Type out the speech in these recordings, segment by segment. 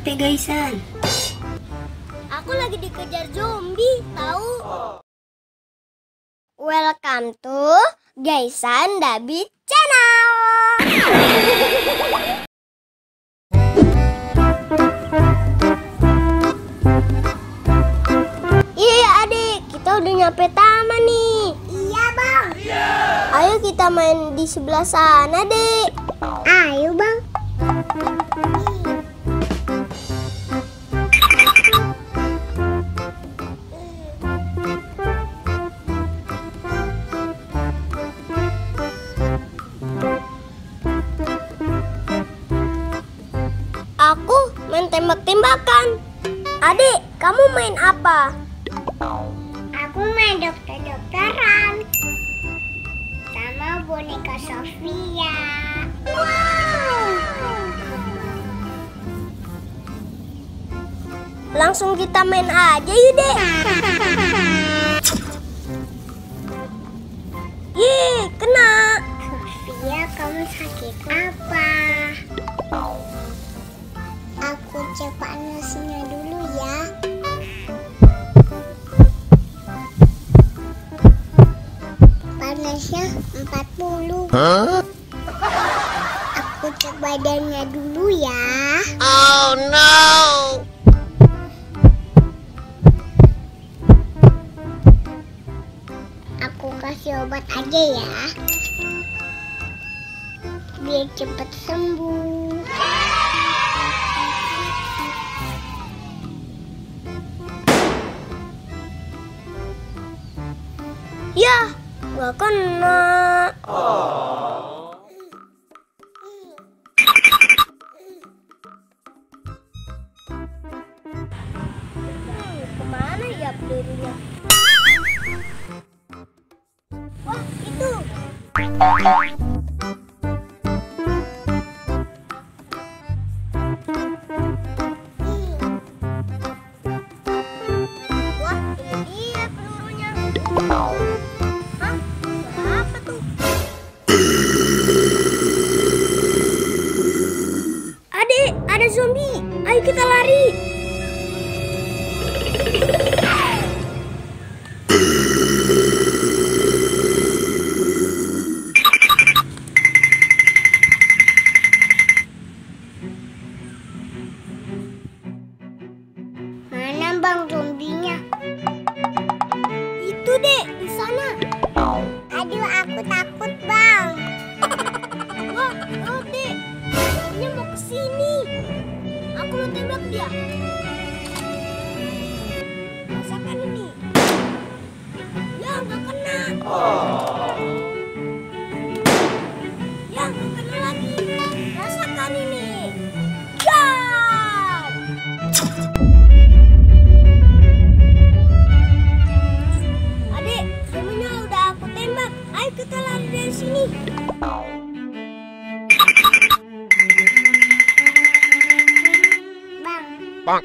kenapa Gaisan? Aku lagi dikejar zombie, tahu? Welcome to Gaisan Dabi Channel. Iya adik, kita udah nyampe taman nih. Iya bang. Ayo kita main di sebelah sana dek. Ayo bang. Aku main tembak-tembakan. Adik, kamu main apa? Aku main dokter-dokteran sama boneka Sofia. Wow! Langsung kita main aja yuk dek. Yeay, kena. Sofia, kamu sakit apa? Aku cek panasnya dulu ya. Panasnya 40. Aku cek badannya dulu ya. Oh no. Aku kasih obat aja ya, biar cepat sembuh. Ya, nggak kena. Kemana ya pelurunya? Wah, itu. Wah, ini dia pelurunya. Hah? Apa tuh? Adik, ada zombie. Ayo kita lari. Mana bang zombinya? Itu dek, di sana. Aduh, aku takut bang. Wah, oh dek, dia mau ke sini. Aku mau tembak dia. Rasakan ini. Ya, nggak kena. Ya, nggak kena lagi. Rasakan ini. Jam. Adik, zombinya udah aku tembak. Ayo kita lari dari sini. Bang,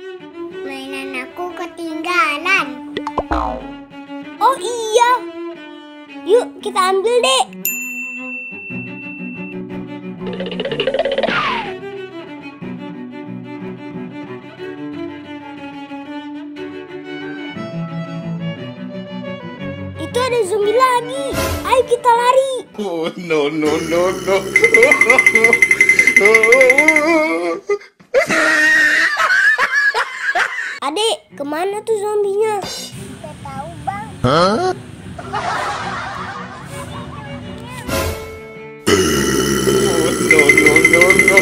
mainan aku ketinggalan. Oh iya. Yuk kita ambil dek. Itu ada zombie lagi. Ayo kita lari. Oh no no no no. Adik, kemana tuh zombinya? Gak tahu bang. Hah? Oh no no no no.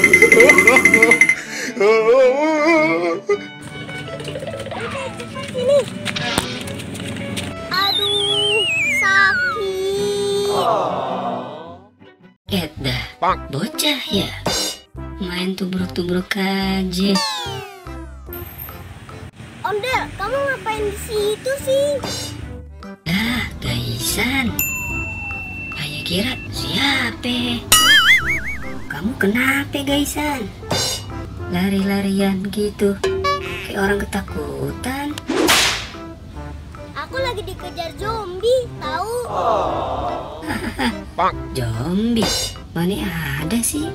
Cepat sini. Aduh, sakit. Dah, bocah ya. Main tubruk-tubruk aja. Ondel, kamu ngapain di situ sih? Gaisan. Ayah kira siapa? Kamu kenapa Gaisan? Lari-larian gitu. Kayak orang ketakutan. Aku lagi dikejar zombie, tahu? Zombie? Mana ada sih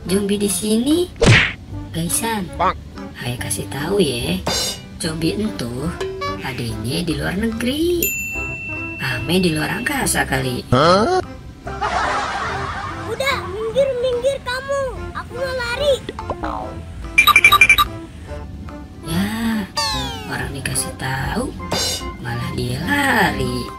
zombie di sini? Gaisan, Ayah kasih tahu ya, Cobi entuh adanya di luar negeri. Ame di luar angkasa kali. Udah, minggir kamu. Aku mau lari. Ya, orang dikasih tahu malah dia lari.